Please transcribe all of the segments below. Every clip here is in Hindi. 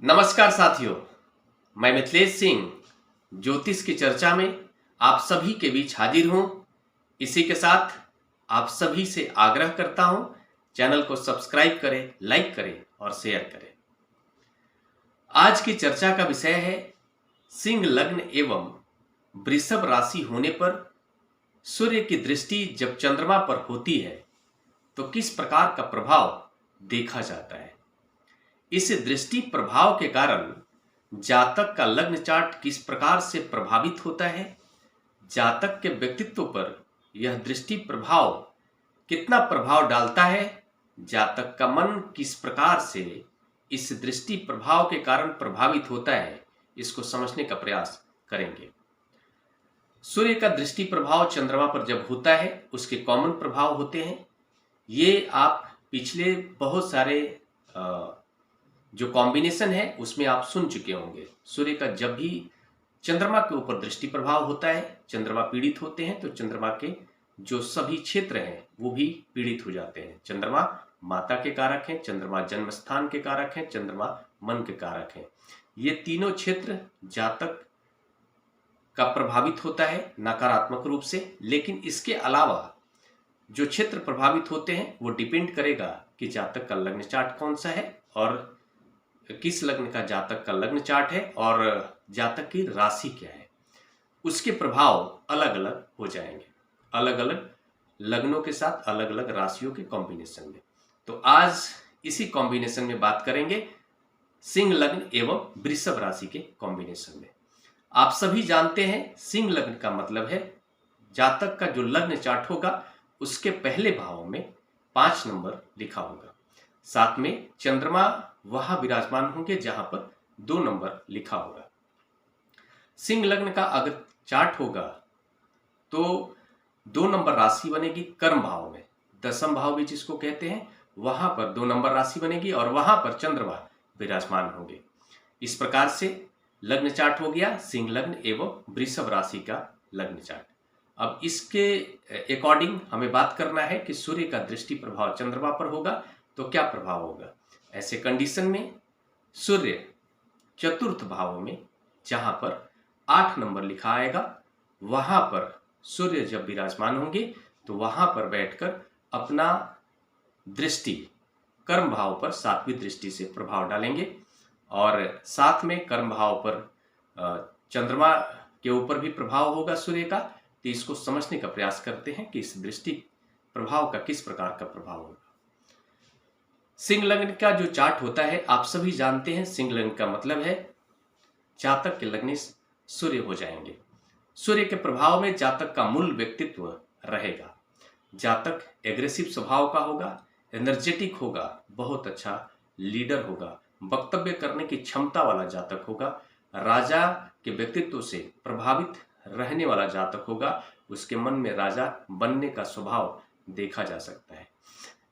नमस्कार साथियों, मैं मिथिलेश सिंह ज्योतिष की चर्चा में आप सभी के बीच हाजिर हूं। इसी के साथ आप सभी से आग्रह करता हूं, चैनल को सब्सक्राइब करें, लाइक करें और शेयर करें। आज की चर्चा का विषय है सिंह लग्न एवं वृषभ राशि होने पर सूर्य की दृष्टि जब चंद्रमा पर होती है तो किस प्रकार का प्रभाव देखा जाता है। इस दृष्टि प्रभाव के कारण जातक का लग्न चार्ट किस प्रकार से प्रभावित होता है, जातक के व्यक्तित्व पर यह दृष्टि प्रभाव कितना प्रभाव डालता है, जातक का मन किस प्रकार से इस दृष्टि प्रभाव के कारण प्रभावित होता है, इसको समझने का प्रयास करेंगे। सूर्य का दृष्टि प्रभाव चंद्रमा पर जब होता है उसके कॉमन प्रभाव होते हैं। ये आप पिछले बहुत सारे जो कॉम्बिनेशन है उसमें आप सुन चुके होंगे। सूर्य का जब भी चंद्रमा के ऊपर दृष्टि प्रभाव होता है, चंद्रमा पीड़ित होते हैं तो चंद्रमा के जो सभी क्षेत्र हैं वो भी पीड़ित हो जाते हैं। चंद्रमा माता के कारक हैं, चंद्रमा जन्म स्थान के कारक हैं, चंद्रमा मन के कारक हैं। ये तीनों क्षेत्र जातक का प्रभावित होता है नकारात्मक रूप से। लेकिन इसके अलावा जो क्षेत्र प्रभावित होते हैं वो डिपेंड करेगा कि जातक का लग्न चार्ट कौन सा है और किस लग्न का जातक का लग्न चार्ट है और जातक की राशि क्या है। उसके प्रभाव अलग अलग हो जाएंगे, अलग अलग लग्नों के साथ अलग अलग राशियों के कॉम्बिनेशन में। तो आज इसी कॉम्बिनेशन में बात करेंगे सिंह लग्न एवं वृषभ राशि के कॉम्बिनेशन में। आप सभी जानते हैं सिंह लग्न का मतलब है जातक का जो लग्न चार्ट होगा उसके पहले भाव में 5 नंबर लिखा होगा, साथ में चंद्रमा वहां विराजमान होंगे जहां पर 2 नंबर लिखा होगा। सिंह लग्न का अगर चार्ट होगा तो 2 नंबर राशि बनेगी कर्म भाव में, दशम भाव भी जिसको कहते हैं, वहां पर 2 नंबर राशि बनेगी और वहां पर चंद्रमा विराजमान होंगे। इस प्रकार से लग्न चार्ट हो गया सिंह लग्न एवं वृषभ राशि का लग्न चार्ट। अब इसके अकॉर्डिंग हमें बात करना है कि सूर्य का दृष्टि प्रभाव चंद्रमा पर होगा तो क्या प्रभाव होगा। ऐसे कंडीशन में सूर्य चतुर्थ भाव में जहां पर 8 नंबर लिखा आएगा वहां पर सूर्य जब विराजमान होंगे तो वहां पर बैठकर अपना दृष्टि कर्म भाव पर 7वीं दृष्टि से प्रभाव डालेंगे और साथ में कर्म भाव पर चंद्रमा के ऊपर भी प्रभाव होगा सूर्य का। तो इसको समझने का प्रयास करते हैं कि इस दृष्टि प्रभाव का किस प्रकार का प्रभाव होगा। सिंह लग्न का जो चार्ट होता है आप सभी जानते हैं, सिंह लग्न का मतलब है जातक के लग्न सूर्य हो जाएंगे। सूर्य के प्रभाव में जातक का मूल व्यक्तित्व रहेगा। जातक एग्रेसिव स्वभाव का होगा, एनर्जेटिक होगा, बहुत अच्छा लीडर होगा, वक्तव्य करने की क्षमता वाला जातक होगा, राजा के व्यक्तित्व से प्रभावित रहने वाला जातक होगा, उसके मन में राजा बनने का स्वभाव देखा जा सकता है।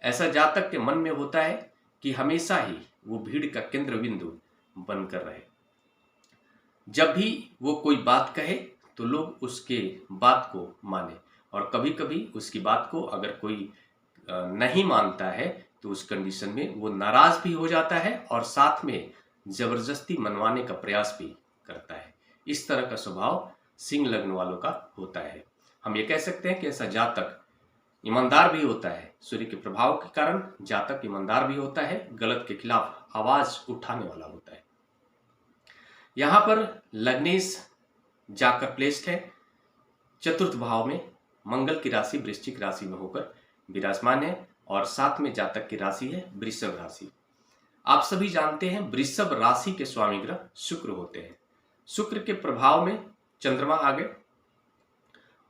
ऐसा जातक के मन में होता है कि हमेशा ही वो भीड़ का केंद्र बिंदु बनकर रहे। जब भी वो कोई बात कहे तो लोग उसके बात को माने और कभी कभी उसकी बात को अगर कोई नहीं मानता है तो उस कंडीशन में वो नाराज भी हो जाता है और साथ में जबरदस्ती मनवाने का प्रयास भी करता है। इस तरह का स्वभाव सिंह लग्न वालों का होता है। हम ये कह सकते हैं कि ऐसा जातक ईमानदार भी होता है। सूर्य के प्रभाव के कारण जातक ईमानदार भी होता है, गलत के खिलाफ आवाज उठाने वाला होता है। यहां पर लग्नेश जाकर प्लेस्ड है चतुर्थ भाव में, मंगल की राशि वृश्चिक राशि में होकर विराजमान है और साथ में जातक की राशि है वृषभ राशि। आप सभी जानते हैं वृषभ राशि के स्वामी ग्रह शुक्र होते हैं। शुक्र के प्रभाव में चंद्रमा आ गए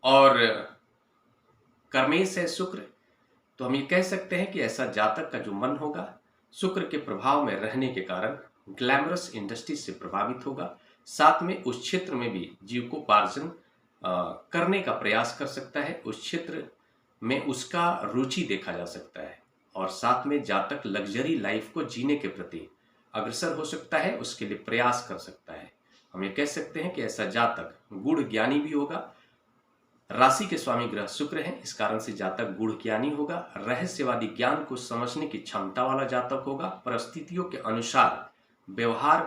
और कर्मेश है शुक्र, तो हम ये कह सकते हैं कि ऐसा जातक का जो मन होगा शुक्र के प्रभाव में रहने के कारण ग्लैमरस इंडस्ट्री से प्रभावित होगा, साथ में उस क्षेत्र में भी जीविकोपार्जन करने का प्रयास कर सकता है, उस क्षेत्र में उसका रुचि देखा जा सकता है और साथ में जातक लग्जरी लाइफ को जीने के प्रति अग्रसर हो सकता है, उसके लिए प्रयास कर सकता है। हम ये कह सकते हैं कि ऐसा जातक गूढ़ ज्ञानी भी होगा। राशि के स्वामी ग्रह शुक्र हैं, इस कारण से जातक गूढ़ ज्ञानी होगा, रहस्यवादी ज्ञान को समझने की क्षमता वाला जातक होगा, परिस्थितियों के अनुसार व्यवहार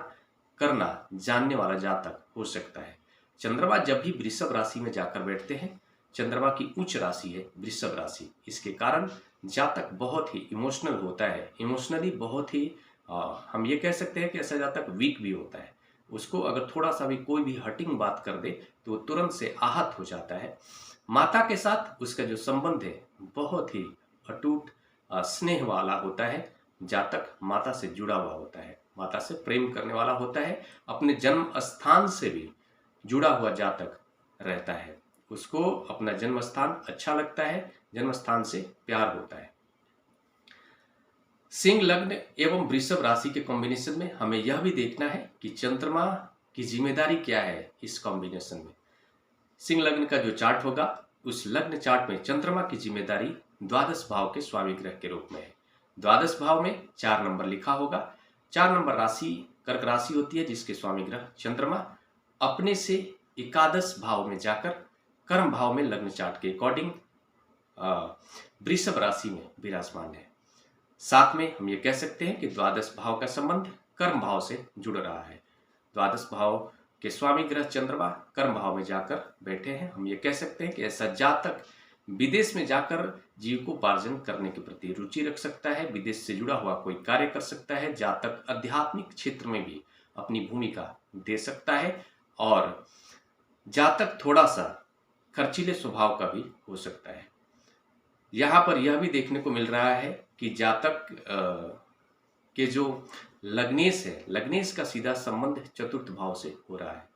करना जानने वाला जातक हो सकता है। चंद्रमा जब भी वृषभ राशि में जाकर बैठते हैं, चंद्रमा की उच्च राशि है वृषभ राशि, इसके कारण जातक बहुत ही इमोशनल होता है, इमोशनली बहुत ही हम ये कह सकते हैं कि ऐसा जातक वीक भी होता है। उसको अगर थोड़ा सा भी कोई भी हटिंग बात कर दे तो वो तुरंत से आहत हो जाता है। माता के साथ उसका जो संबंध है बहुत ही अटूट स्नेह वाला होता है। जातक माता से जुड़ा हुआ होता है, माता से प्रेम करने वाला होता है, अपने जन्म स्थान से भी जुड़ा हुआ जातक रहता है। उसको अपना जन्म स्थान अच्छा लगता है, जन्म स्थान से प्यार होता है। सिंह लग्न एवं वृषभ राशि के कॉम्बिनेशन में हमें यह भी देखना है कि चंद्रमा की जिम्मेदारी क्या है इस कॉम्बिनेशन में। सिंह लग्न का जो चार्ट होगा उस लग्न चार्ट में चंद्रमा की जिम्मेदारी द्वादश भाव के स्वामी ग्रह के रूप में है। द्वादश भाव में 4 नंबर लिखा होगा। 4 नंबर राशि कर्क राशि होती है जिसके स्वामी ग्रह चंद्रमा अपने से एकादश भाव में जाकर कर्म भाव में लग्न चार्ट के अकॉर्डिंग वृषभ राशि में विराजमान है। साथ में हम ये कह सकते हैं कि द्वादश भाव का संबंध कर्म भाव से जुड़ रहा है। द्वादश भाव के स्वामी ग्रह चंद्रमा कर्म भाव में जाकर बैठे हैं। हम ये कह सकते हैं कि ऐसा जातक विदेश में जाकर जीविकोपार्जन करने के प्रति रुचि रख सकता है, विदेश से जुड़ा हुआ कोई कार्य कर सकता है। जातक आध्यात्मिक क्षेत्र में भी अपनी भूमिका दे सकता है और जातक थोड़ा सा खर्चीले स्वभाव का भी हो सकता है। यहाँ पर यह भी देखने को मिल रहा है कि जातक के जो लग्नेश है, लग्नेश का सीधा संबंध चतुर्थ भाव से हो रहा है।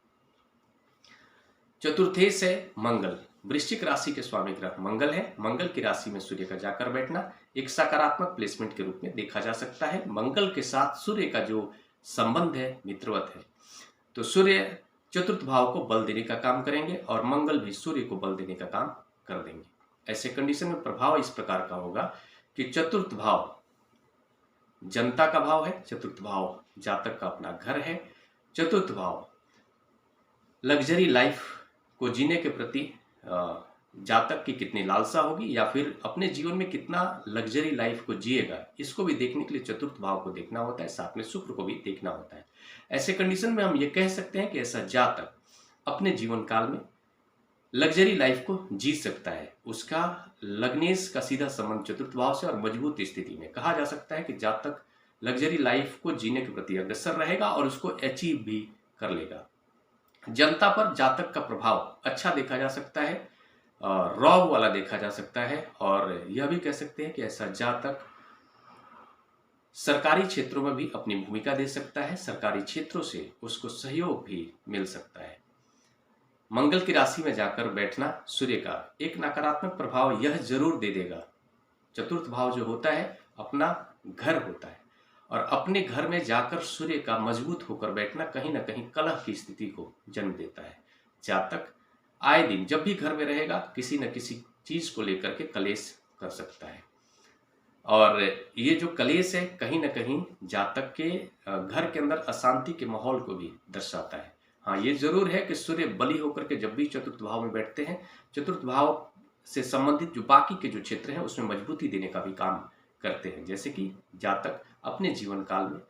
चतुर्थेश है मंगल, वृश्चिक राशि के स्वामी ग्रह मंगल है। मंगल की राशि में सूर्य का जाकर बैठना एक सकारात्मक प्लेसमेंट के रूप में देखा जा सकता है। मंगल के साथ सूर्य का जो संबंध है मित्रवत है, तो सूर्य चतुर्थ भाव को बल देने का काम करेंगे और मंगल भी सूर्य को बल देने का काम कर देंगे। ऐसे कंडीशन में प्रभाव इस प्रकार का होगा कि चतुर्थ भाव जनता का भाव है, चतुर्थ भाव जातक का अपना घर है, चतुर्थ भाव लग्जरी लाइफ को जीने के प्रति जातक की कितनी लालसा होगी या फिर अपने जीवन में कितना लग्जरी लाइफ को जिएगा, इसको भी देखने के लिए चतुर्थ भाव को देखना होता है, साथ में शुक्र को भी देखना होता है। ऐसे कंडीशन में हम ये कह सकते हैं कि ऐसा जातक अपने जीवन काल में लग्जरी लाइफ को जी सकता है। उसका लग्नेश का सीधा संबंध चतुर्थ भाव से और मजबूत स्थिति में कहा जा सकता है कि जातक लग्जरी लाइफ को जीने के प्रति अग्रसर रहेगा और उसको अचीव भी कर लेगा। जनता पर जातक का प्रभाव अच्छा देखा जा सकता है, रॉब वाला देखा जा सकता है और यह भी कह सकते हैं कि ऐसा जातक सरकारी क्षेत्रों में भी अपनी भूमिका दे सकता है, सरकारी क्षेत्रों से उसको सहयोग भी मिल सकता है। मंगल की राशि में जाकर बैठना सूर्य का एक नकारात्मक प्रभाव यह जरूर दे देगा। चतुर्थ भाव जो होता है अपना घर होता है और अपने घर में जाकर सूर्य का मजबूत होकर बैठना कहीं ना कहीं कलह की स्थिति को जन्म देता है। जातक आए दिन जब भी घर में रहेगा किसी न किसी चीज को लेकर के कलेश कर सकता है और ये जो कलेश है कहीं ना कहीं जातक के घर के अंदर अशांति के माहौल को भी दर्शाता है। हाँ, ये जरूर है कि सूर्य बली होकर के जब भी चतुर्थ भाव में बैठते हैं, चतुर्थ भाव से संबंधित जो बाकी के जो क्षेत्र हैं उसमें मजबूती देने का भी काम करते हैं, जैसे कि जातक अपने जीवन काल में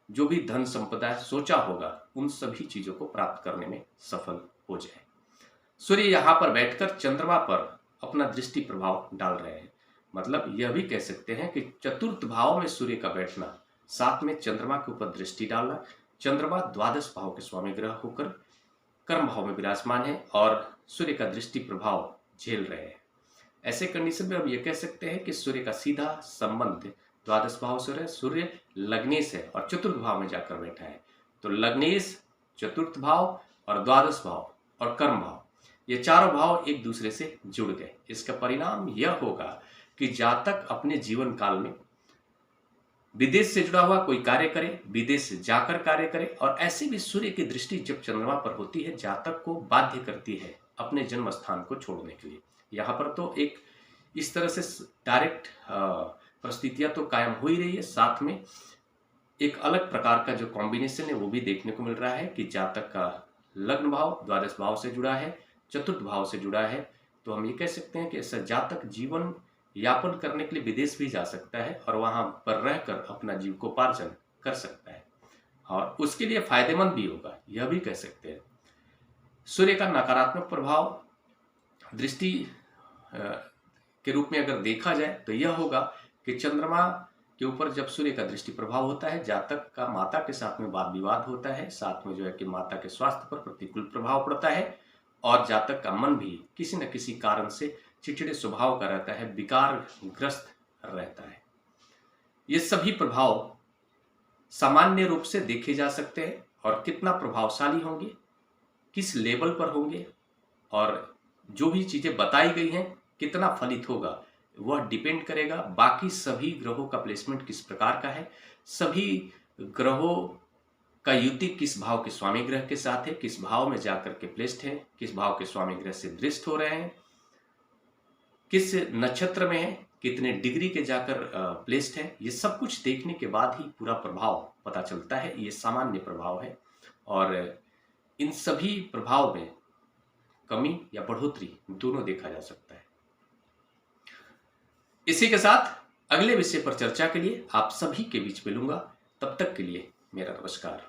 जो भी धन संपदा सोचा होगा उन सभी चीजों को प्राप्त करने में सफल हो जाए। सूर्य यहाँ पर बैठकर चंद्रमा पर अपना दृष्टि प्रभाव डाल रहे हैं, मतलब यह भी कह सकते हैं कि चतुर्थ भाव में सूर्य का बैठना साथ में चंद्रमा के ऊपर दृष्टि डालना। चंद्रमा द्वादश भाव के स्वामी ग्रह होकर कर्म भाव में विराजमान है और सूर्य का दृष्टि प्रभाव झेल रहे हैं। ऐसे कंडीशन में हम ये कह सकते हैं कि सूर्य का सीधा संबंध द्वादश भाव से है। सूर्य लग्नेश है और चतुर्थ भाव में जाकर बैठा है, तो लग्नेश, चतुर्थ भाव और द्वादश भाव और कर्म भाव ये चारों भाव एक दूसरे से जुड़ गए। इसका परिणाम यह होगा कि जातक अपने जीवन काल में विदेश से जुड़ा हुआ कोई कार्य करे, विदेश से जाकर कार्य करे और ऐसे भी सूर्य की दृष्टि जब चंद्रमा पर होती है जातक को बाध्य करती है अपने जन्म स्थान को छोड़ने के लिए। यहाँ पर तो एक इस तरह से डायरेक्ट परिस्थितियां तो कायम हो ही रही है, साथ में एक अलग प्रकार का जो कॉम्बिनेशन है वो भी देखने को मिल रहा है कि जातक का लग्न भाव द्वादश भाव से जुड़ा है, चतुर्थ भाव से जुड़ा है। तो हम ये कह सकते हैं कि ऐसा जातक जीवन यापन करने के लिए विदेश भी जा सकता है और वहां पर रहकर अपना जीविकोपार्जन कर सकता है। और उसके लिए फायदेमंद भी होगा, यह भी कह सकते हैं। सूर्य का नकारात्मक प्रभाव दृष्टि के रूप में अगर देखा जाए तो यह होगा कि चंद्रमा के ऊपर जब सूर्य का दृष्टि प्रभाव होता है, जातक का माता के साथ में वाद विवाद होता है, साथ में जो है कि माता के स्वास्थ्य पर प्रतिकूल प्रभाव पड़ता है और जातक का मन भी किसी न किसी कारण से चिड़चिड़े स्वभाव का रहता है, विकारग्रस्त रहता है। ये सभी प्रभाव सामान्य रूप से देखे जा सकते हैं और कितना प्रभावशाली होंगे, किस लेवल पर होंगे और जो भी चीजें बताई गई हैं कितना फलित होगा, वह डिपेंड करेगा बाकी सभी ग्रहों का प्लेसमेंट किस प्रकार का है, सभी ग्रहों का युति किस भाव के स्वामी ग्रह के साथ है, किस भाव में जाकर के प्लेस्ड है, किस भाव के स्वामी ग्रह से दृष्ट हो रहे हैं, किस नक्षत्र में है, कितने डिग्री के जाकर प्लेस्ड है। ये सब कुछ देखने के बाद ही पूरा प्रभाव पता चलता है। ये सामान्य प्रभाव है और इन सभी प्रभाव में कमी या बढ़ोतरी दोनों देखा जा सकता है। इसी के साथ अगले विषय पर चर्चा के लिए आप सभी के बीच मिलूंगा। तब तक के लिए मेरा नमस्कार।